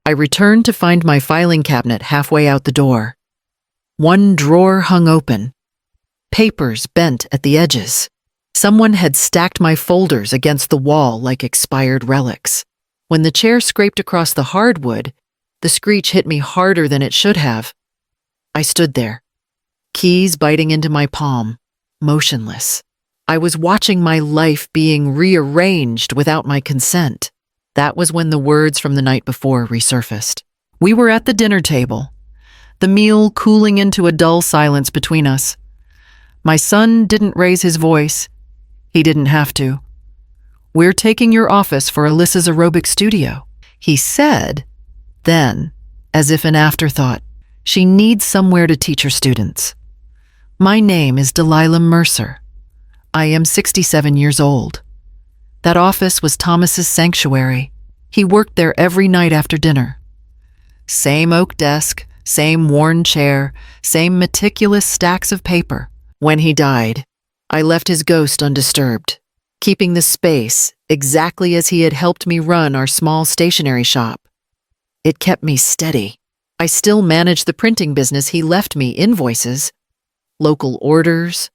I returned to find my filing cabinet halfway out the door. One drawer hung open, papers bent at the edges. Someone had stacked my folders against the wall like expired relics. When the chair scraped across the hardwood, the screech hit me harder than it should have. I stood there, keys biting into my palm, motionless. I was watching my life being rearranged without my consent. That was when the words from the night before resurfaced. We were at the dinner table, the meal cooling into a dull silence between us. My son didn't raise his voice. He didn't have to. "We're taking your office for Alyssa's aerobic studio," he said, then, as if an afterthought. "She needs somewhere to teach her students. My name is Delilah Mercer. I am 67 years old. That office was Thomas's sanctuary. He worked there every night after dinner. Same oak desk, same worn chair, same meticulous stacks of paper. When he died, I left his ghost undisturbed, keeping the space exactly as he had helped me run our small stationery shop. It kept me steady. I still managed the printing business he left me, invoices, local orders,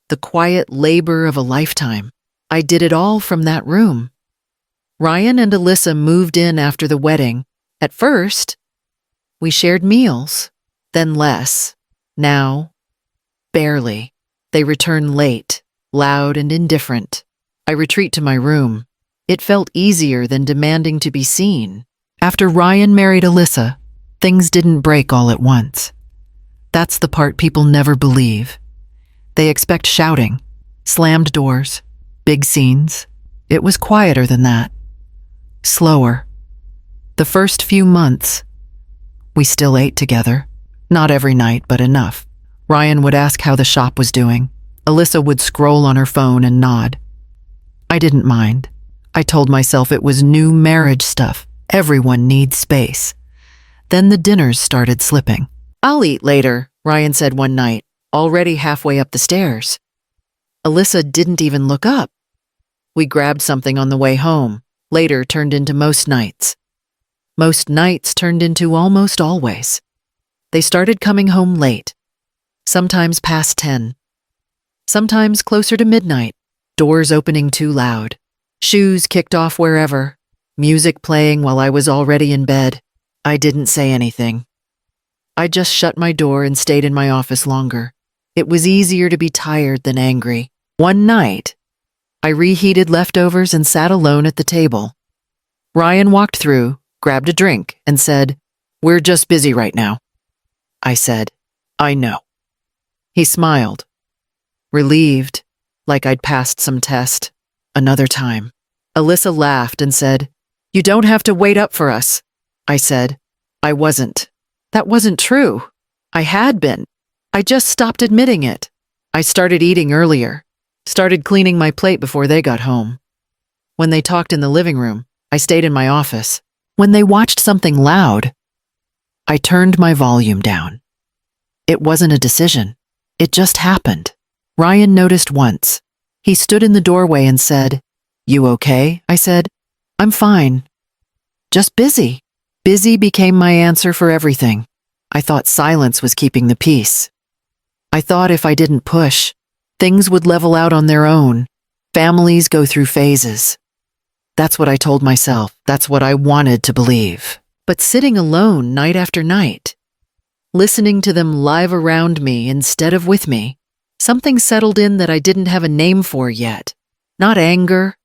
the quiet labor of a lifetime. I did it all from that room. Ryan and Alyssa moved in after the wedding. At first, we shared meals, then less. Now, barely. They return late, loud and indifferent. I retreat to my room. It felt easier than demanding to be seen. After Ryan married Alyssa, things didn't break all at once. That's the part people never believe. They expect shouting, slammed doors, big scenes. It was quieter than that. Slower. The first few months, we still ate together. Not every night, but enough. Ryan would ask how the shop was doing. Alyssa would scroll on her phone and nod. I didn't mind. I told myself it was new marriage stuff. Everyone needs space. Then the dinners started slipping. "I'll eat later," Ryan said one night, already halfway up the stairs. Alyssa didn't even look up. We grabbed something on the way home, later turned into most nights. Most nights turned into almost always. They started coming home late, sometimes past 10, sometimes closer to midnight, doors opening too loud, shoes kicked off wherever, music playing while I was already in bed. I didn't say anything. I just shut my door and stayed in my office longer. It was easier to be tired than angry. One night, I reheated leftovers and sat alone at the table. Ryan walked through, grabbed a drink, and said, "We're just busy right now." I said, "I know." He smiled, relieved, like I'd passed some test. Another time. Alyssa laughed and said, "You don't have to wait up for us." I said, "I wasn't." That wasn't true. I had been. I just stopped admitting it. I started eating earlier, started cleaning my plate before they got home. When they talked in the living room, I stayed in my office. When they watched something loud, I turned my volume down. It wasn't a decision. It just happened. Ryan noticed once. He stood in the doorway and said, "You okay?" I said, "I'm fine. Just busy." Busy became my answer for everything. I thought silence was keeping the peace. I thought if I didn't push, things would level out on their own. Families go through phases. That's what I told myself. That's what I wanted to believe. But sitting alone night after night, listening to them live around me instead of with me, something settled in that I didn't have a name for yet. Not anger,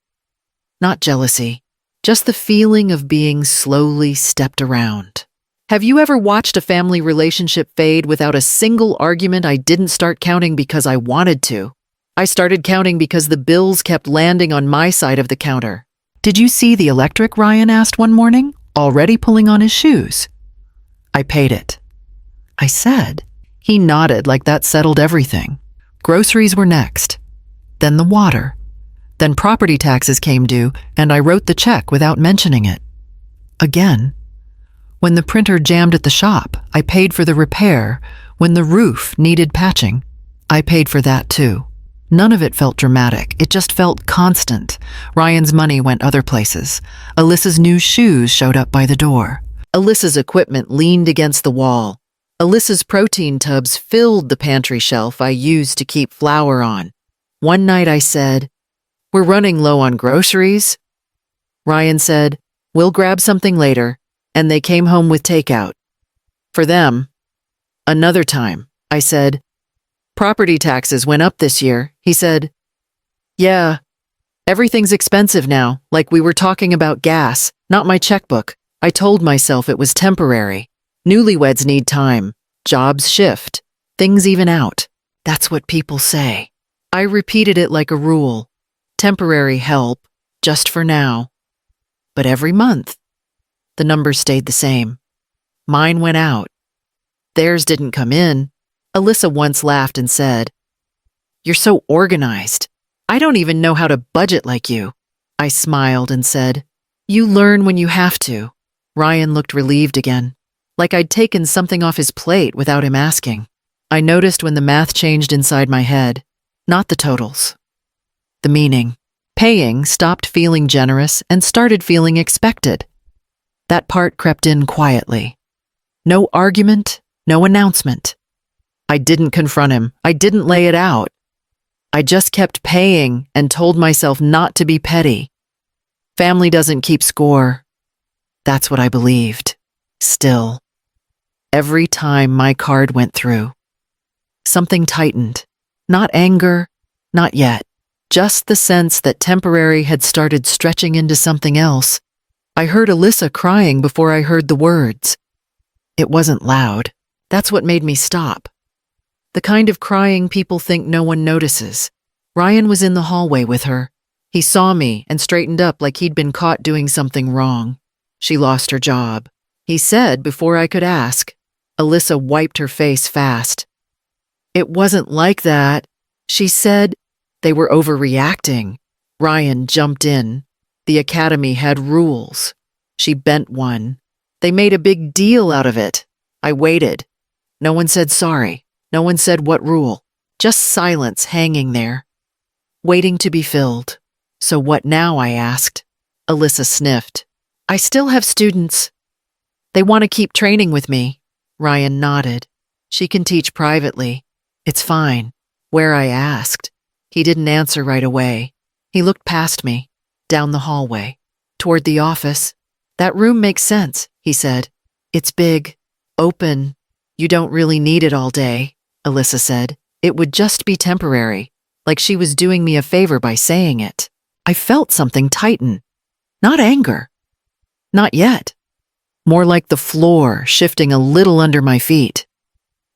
not jealousy, just the feeling of being slowly stepped around. Have you ever watched a family relationship fade without a single argument? I didn't start counting because I wanted to. I started counting because the bills kept landing on my side of the counter. "Did you see the electric?" Ryan asked one morning, already pulling on his shoes. "I paid it," I said. He nodded like that settled everything. Groceries were next, then the water. Then property taxes came due, and I wrote the check without mentioning it. Again. When the printer jammed at the shop, I paid for the repair. When the roof needed patching, I paid for that too. None of it felt dramatic. It just felt constant. Ryan's money went other places. Alyssa's new shoes showed up by the door. Alyssa's equipment leaned against the wall. Alyssa's protein tubs filled the pantry shelf I used to keep flour on. One night I said, "We're running low on groceries." Ryan said, "We'll grab something later," and they came home with takeout. For them. Another time, I said, "Property taxes went up this year." He said, "Yeah, everything's expensive now, like we were talking about gas, not my checkbook." I told myself it was temporary. Newlyweds need time. Jobs shift. Things even out. That's what people say. I repeated it like a rule. Temporary help, just for now. But every month, the numbers stayed the same. Mine went out. Theirs didn't come in. Alyssa once laughed and said, "You're so organized. I don't even know how to budget like you." I smiled and said, "You learn when you have to." Ryan looked relieved again, like I'd taken something off his plate without him asking. I noticed when the math changed inside my head, not the totals. The meaning. Paying stopped feeling generous and started feeling expected. That part crept in quietly. No argument, no announcement. I didn't confront him. I didn't lay it out. I just kept paying and told myself not to be petty. Family doesn't keep score. That's what I believed. Still. Every time my card went through, something tightened. Not anger, not yet. Just the sense that temporary had started stretching into something else. I heard Alyssa crying before I heard the words. It wasn't loud. That's what made me stop. The kind of crying people think no one notices. Ryan was in the hallway with her. He saw me and straightened up like he'd been caught doing something wrong. She lost her job. He said before I could ask. Alyssa wiped her face fast. "It wasn't like that," she said. They were overreacting. Ryan jumped in. The academy had rules. She bent one. They made a big deal out of it. I waited. No one said sorry. No one said what rule. Just silence hanging there. Waiting to be filled. "So what now?" I asked. Alyssa sniffed. "I still have students. They want to keep training with me." Ryan nodded. "She can teach privately. It's fine." Where I asked. He didn't answer right away. He looked past me, down the hallway, toward the office. "That room makes sense," he said. "It's big, open. You don't really need it all day," Alyssa said. It would just be temporary, like she was doing me a favor by saying it. I felt something tighten. Not anger. Not yet. More like the floor shifting a little under my feet.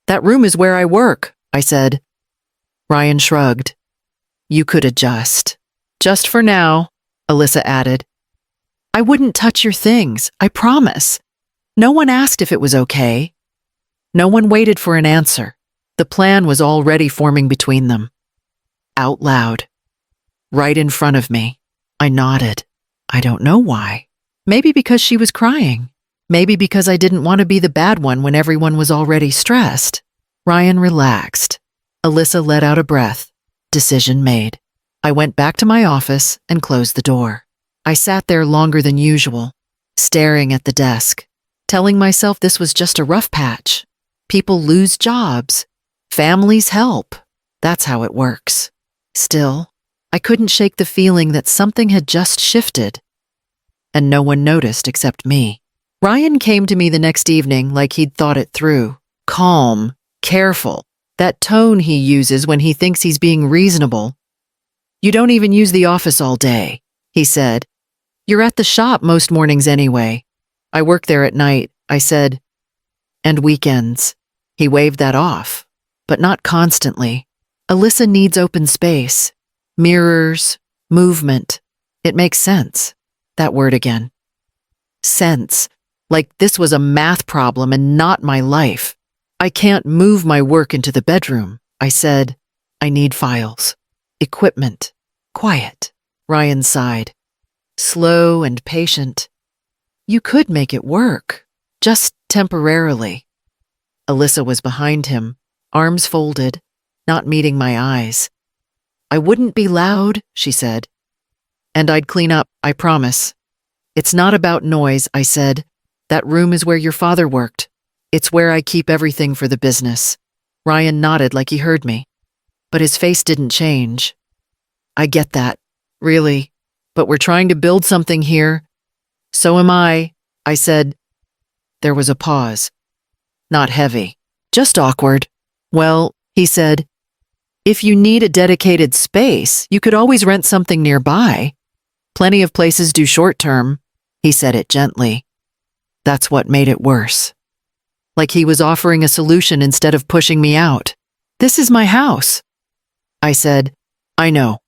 "That room is where I work," I said. Ryan shrugged. "You could adjust." "Just for now," Alyssa added. "I wouldn't touch your things, I promise." No one asked if it was okay. No one waited for an answer. The plan was already forming between them. Out loud. Right in front of me. I nodded. I don't know why. Maybe because she was crying. Maybe because I didn't want to be the bad one when everyone was already stressed. Ryan relaxed. Alyssa let out a breath. Decision made. I went back to my office and closed the door. I sat there longer than usual, staring at the desk, telling myself this was just a rough patch. People lose jobs. Families help. That's how it works. Still, I couldn't shake the feeling that something had just shifted. And no one noticed except me. Ryan came to me the next evening like he'd thought it through. Calm, careful. That tone he uses when he thinks he's being reasonable. "You don't even use the office all day," he said. "You're at the shop most mornings anyway." "I work there at night," I said. "And weekends." He waved that off, but not constantly. Alyssa needs open space, mirrors, movement. It makes sense. That word again. Sense. Like this was a math problem and not my life. "I can't move my work into the bedroom," I said. "I need files. Equipment. Quiet." Ryan sighed. Slow and patient. "You could make it work. Just temporarily." Alyssa was behind him, arms folded, not meeting my eyes. "I wouldn't be loud," she said. "And I'd clean up, I promise." "It's not about noise," I said. That room is where your father worked. It's where I keep everything for the business. Ryan nodded like he heard me, but his face didn't change. I get that, really, but we're trying to build something here. So am I said. There was a pause. Not heavy, just awkward. Well, he said, if you need a dedicated space, you could always rent something nearby. Plenty of places do short-term. He said it gently. That's what made it worse. Like he was offering a solution instead of pushing me out. This is my house. I said, I know.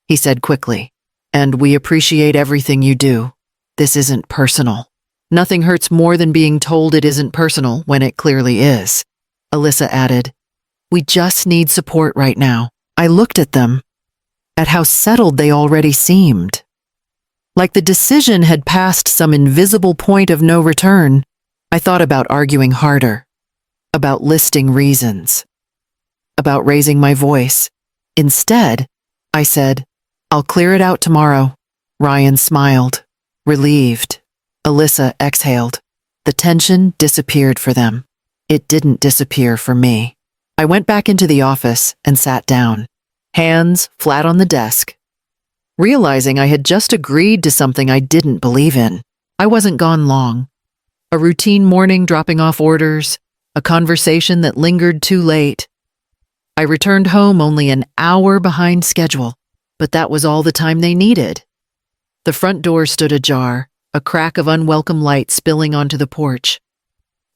He said quickly, and we appreciate everything you do. This isn't personal. Nothing hurts more than being told it isn't personal when it clearly is. Alyssa added, we just need support right now. I looked at them, at how settled they already seemed. Like the decision had passed some invisible point of no return. I thought about arguing harder, about listing reasons, about raising my voice. Instead, I said, I'll clear it out tomorrow. Ryan smiled, relieved. Alyssa exhaled. The tension disappeared for them. It didn't disappear for me. I went back into the office and sat down, hands flat on the desk, realizing I had just agreed to something I didn't believe in. I wasn't gone long. A routine morning dropping off orders, a conversation that lingered too late. I returned home only an hour behind schedule, but that was all the time they needed. The front door stood ajar, a crack of unwelcome light spilling onto the porch.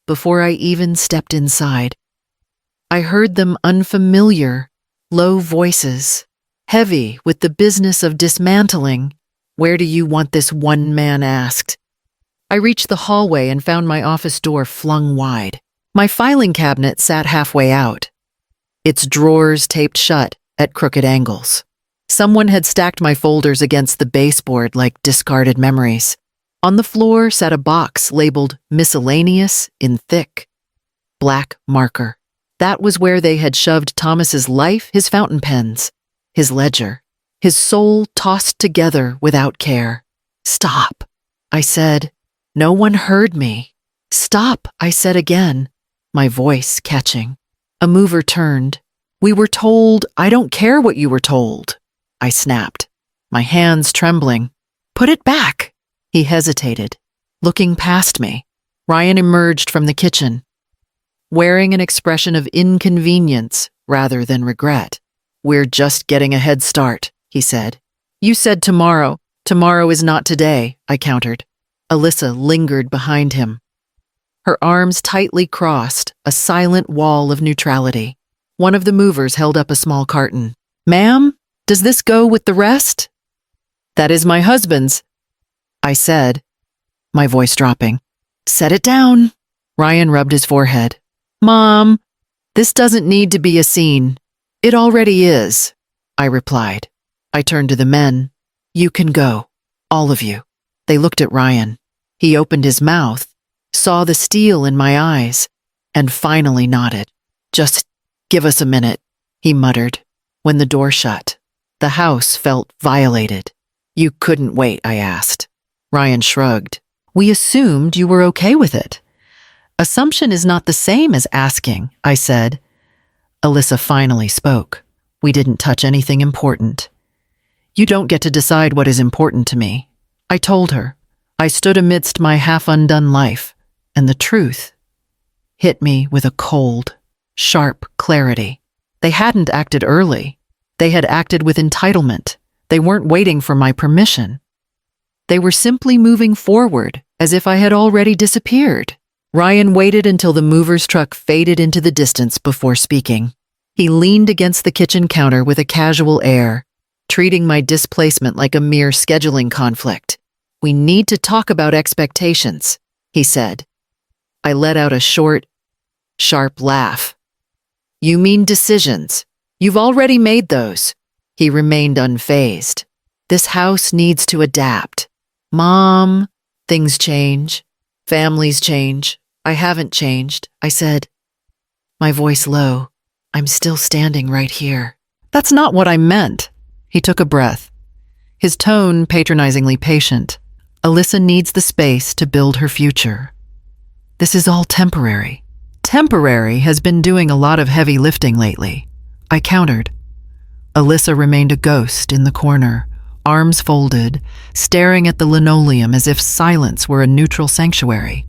Before I even stepped inside, I heard them unfamiliar, low voices, heavy with the business of dismantling. Where do you want this? One man asked. I reached the hallway and found my office door flung wide. My filing cabinet sat halfway out, its drawers taped shut at crooked angles. Someone had stacked my folders against the baseboard like discarded memories. On the floor sat a box labeled miscellaneous in thick, black marker. That was where they had shoved Thomas's life, his fountain pens, his ledger, his soul tossed together without care. Stop, I said. No one heard me. Stop, I said again, my voice catching. A mover turned. We were told. I don't care what you were told. I snapped, my hands trembling. Put it back. He hesitated, looking past me. Ryan emerged from the kitchen, wearing an expression of inconvenience rather than regret. We're just getting a head start, he said. You said tomorrow. Tomorrow is not today, I countered. Alyssa lingered behind him, her arms tightly crossed, a silent wall of neutrality. One of the movers held up a small carton. Ma'am, does this go with the rest? That is my husband's, I said, my voice dropping. Set it down. Ryan rubbed his forehead. Mom, this doesn't need to be a scene. It already is, I replied. I turned to the men. You can go, all of you. They looked at Ryan. He opened his mouth, saw the steel in my eyes, and finally nodded. Just give us a minute, he muttered. When the door shut, the house felt violated. You couldn't wait, I asked. Ryan shrugged. We assumed you were okay with it. Assumption is not the same as asking, I said. Alyssa finally spoke. We didn't touch anything important. You don't get to decide what is important to me. I told her. I stood amidst my half-undone life, and the truth hit me with a cold, sharp clarity. They hadn't acted early. They had acted with entitlement. They weren't waiting for my permission. They were simply moving forward, as if I had already disappeared. Ryan waited until the mover's truck faded into the distance before speaking. He leaned against the kitchen counter with a casual air, treating my displacement like a mere scheduling conflict. We need to talk about expectations, he said. I let out a short, sharp laugh. You mean decisions. You've already made those. He remained unfazed. This house needs to adapt. Mom, things change. Families change. I haven't changed, I said, my voice low. I'm still standing right here. That's not what I meant. He took a breath, his tone patronizingly patient. Alyssa needs the space to build her future. This is all temporary. Temporary has been doing a lot of heavy lifting lately, I countered. Alyssa remained a ghost in the corner, arms folded, staring at the linoleum as if silence were a neutral sanctuary.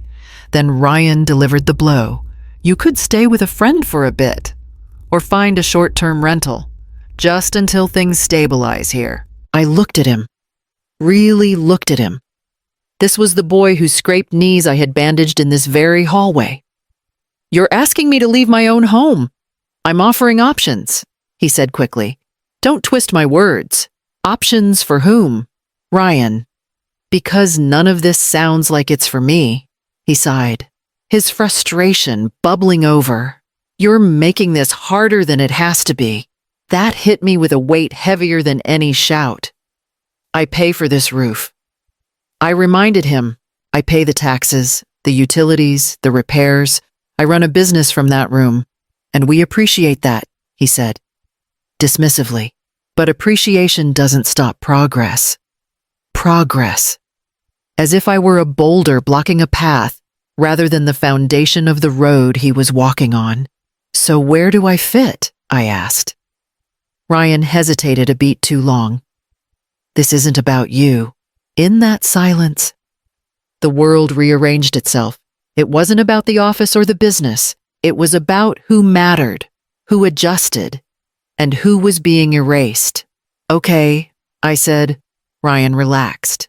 Then Ryan delivered the blow. You could stay with a friend for a bit, or find a short-term rental, just until things stabilize here. I looked at him, really looked at him. This was the boy whose scraped knees I had bandaged in this very hallway. You're asking me to leave my own home. I'm offering options, he said quickly. Don't twist my words. Options for whom? Ryan. Because none of this sounds like it's for me, he sighed, his frustration bubbling over. You're making this harder than it has to be. That hit me with a weight heavier than any shout. I pay for this roof. I reminded him, I pay the taxes, the utilities, the repairs. I run a business from that room, and we appreciate that, he said, dismissively. But appreciation doesn't stop progress. Progress. As if I were a boulder blocking a path rather than the foundation of the road he was walking on. So where do I fit? I asked. Ryan hesitated a beat too long. This isn't about you. In that silence, the world rearranged itself. It wasn't about the office or the business. It was about who mattered, who adjusted, and who was being erased. Okay, I said. Ryan relaxed,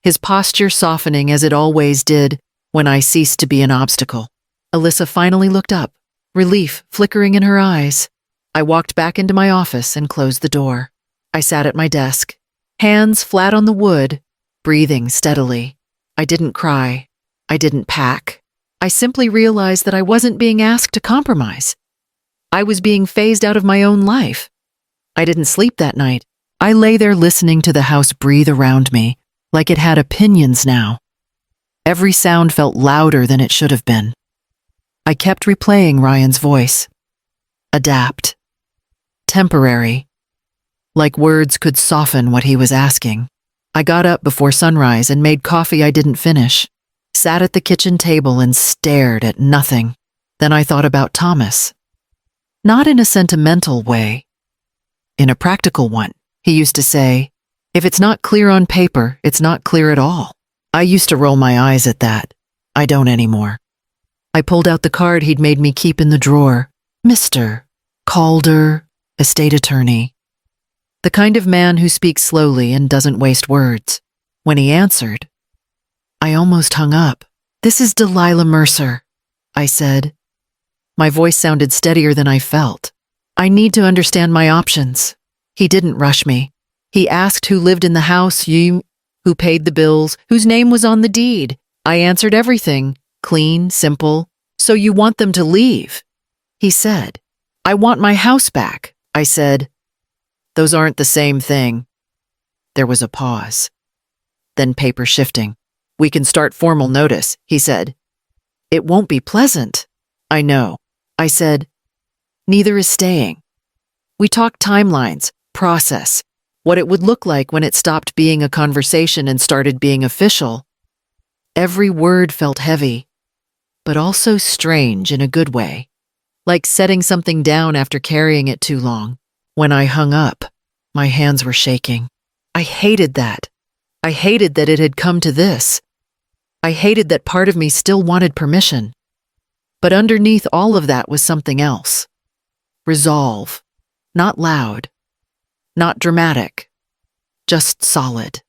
his posture softening as it always did when I ceased to be an obstacle. Alyssa finally looked up, relief flickering in her eyes. I walked back into my office and closed the door. I sat at my desk, hands flat on the wood, breathing steadily. I didn't cry. I didn't pack. I simply realized that I wasn't being asked to compromise. I was being phased out of my own life. I didn't sleep that night. I lay there listening to the house breathe around me, like it had opinions now. Every sound felt louder than it should have been. I kept replaying Ryan's voice. Adapt. Temporary. Like words could soften what he was asking. I got up before sunrise and made coffee I didn't finish, sat at the kitchen table and stared at nothing. Then I thought about Thomas. Not in a sentimental way, in a practical one. He used to say, if it's not clear on paper, it's not clear at all. I used to roll my eyes at that. I don't anymore. I pulled out the card he'd made me keep in the drawer. Mr. Calder, estate attorney. The kind of man who speaks slowly and doesn't waste words. When he answered, I almost hung up. This is Delilah Mercer, I said. My voice sounded steadier than I felt. I need to understand my options. He didn't rush me. He asked who lived in the house, who paid the bills, whose name was on the deed. I answered everything, clean, simple. So you want them to leave? He said. I want my house back, I said. Those aren't the same thing. There was a pause. Then paper shifting. We can start formal notice, he said. It won't be pleasant. I know. I said. Neither is staying. We talked timelines, process, what it would look like when it stopped being a conversation and started being official. Every word felt heavy, but also strange in a good way, like setting something down after carrying it too long. When I hung up, my hands were shaking. I hated that. I hated that it had come to this. I hated that part of me still wanted permission. But underneath all of that was something else. Resolve. Not loud. Not dramatic. Just solid.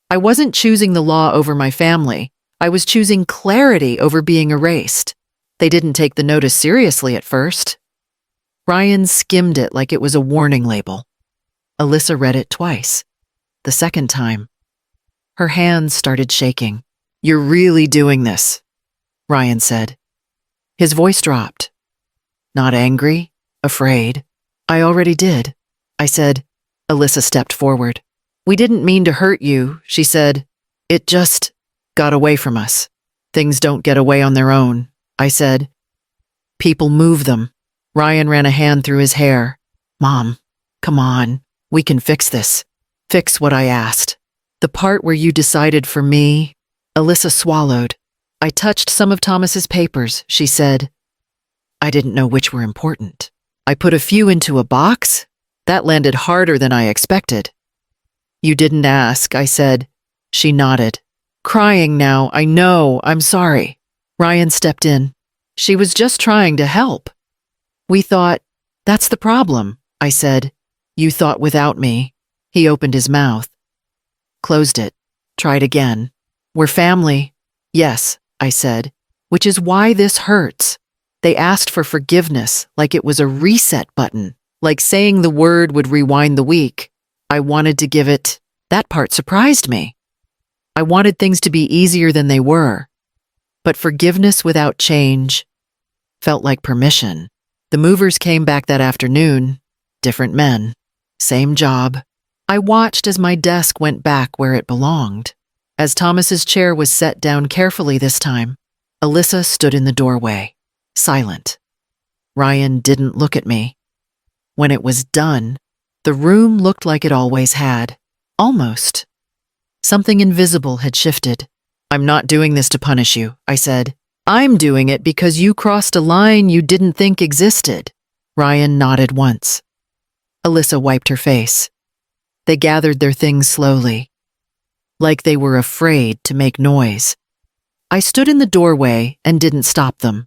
I wasn't choosing the law over my family. I was choosing clarity over being erased. They didn't take the notice seriously at first. Ryan skimmed it like it was a warning label. Alyssa read it twice. The second time, her hands started shaking. You're really doing this, Ryan said. His voice dropped. Not angry, afraid. I already did, I said. Alyssa stepped forward. We didn't mean to hurt you, she said. It just got away from us. Things don't get away on their own, I said. People move them. Ryan ran a hand through his hair. Mom, come on. We can fix this. Fix what I asked. The part where you decided for me, Alyssa swallowed. I touched some of Thomas's papers, she said. I didn't know which were important. I put a few into a box. That landed harder than I expected. You didn't ask, I said. She nodded. Crying now, I know, I'm sorry. Ryan stepped in. She was just trying to help. We thought, that's the problem, I said. You thought without me. He opened his mouth. Closed it. Tried again. We're family. Yes, I said, which is why this hurts. They asked for forgiveness like it was a reset button, like saying the word would rewind the week. I wanted to give it. That part surprised me. I wanted things to be easier than they were. But forgiveness without change felt like permission. The movers came back that afternoon. Different men. Same job. I watched as my desk went back where it belonged. As Thomas's chair was set down carefully this time, Alyssa stood in the doorway, silent. Ryan didn't look at me. When it was done, the room looked like it always had. Almost. Something invisible had shifted. I'm not doing this to punish you, I said. I'm doing it because you crossed a line you didn't think existed. Ryan nodded once. Alyssa wiped her face. They gathered their things slowly, like they were afraid to make noise. I stood in the doorway and didn't stop them.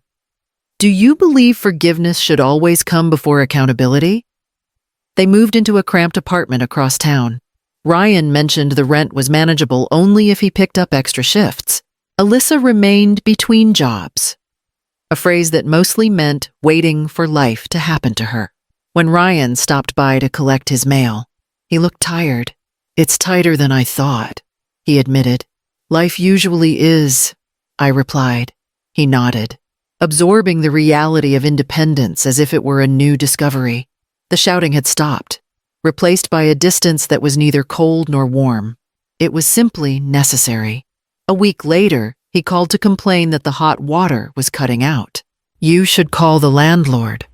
Do you believe forgiveness should always come before accountability? They moved into a cramped apartment across town. Ryan mentioned the rent was manageable only if he picked up extra shifts. Alyssa remained between jobs, a phrase that mostly meant waiting for life to happen to her. When Ryan stopped by to collect his mail, he looked tired. It's tighter than I thought, he admitted. Life usually is, I replied. He nodded, absorbing the reality of independence as if it were a new discovery. The shouting had stopped, replaced by a distance that was neither cold nor warm. It was simply necessary. A week later, he called to complain that the hot water was cutting out. You should call the landlord,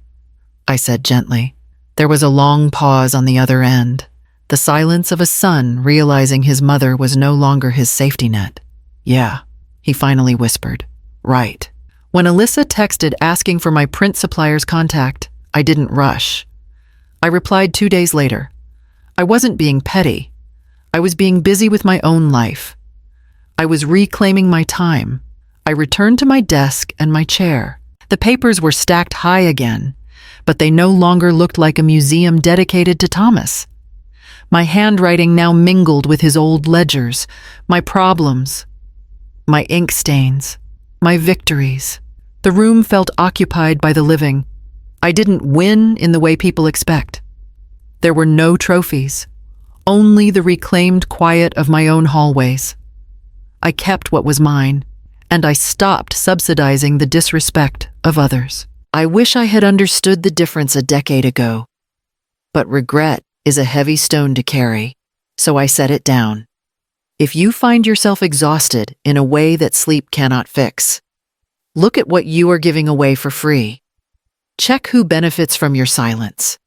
I said gently. There was a long pause on the other end, the silence of a son realizing his mother was no longer his safety net. Yeah, he finally whispered. Right. When Alyssa texted asking for my print supplier's contact, I didn't rush. I replied 2 days later. I wasn't being petty. I was being busy with my own life. I was reclaiming my time. I returned to my desk and my chair. The papers were stacked high again, but they no longer looked like a museum dedicated to Thomas. My handwriting now mingled with his old ledgers, my problems, my ink stains, my victories. The room felt occupied by the living. I didn't win in the way people expect. There were no trophies, only the reclaimed quiet of my own hallways. I kept what was mine, and I stopped subsidizing the disrespect of others. I wish I had understood the difference a decade ago. But regret is a heavy stone to carry, so I set it down. If you find yourself exhausted in a way that sleep cannot fix, look at what you are giving away for free. Check who benefits from your silence.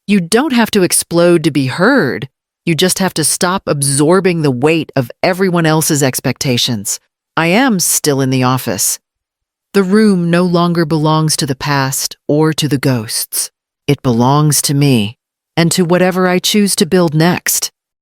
You don't have to explode to be heard. You just have to stop absorbing the weight of everyone else's expectations. I am still in the office. The room no longer belongs to the past or to the ghosts. It belongs to me, and to whatever I choose to build next.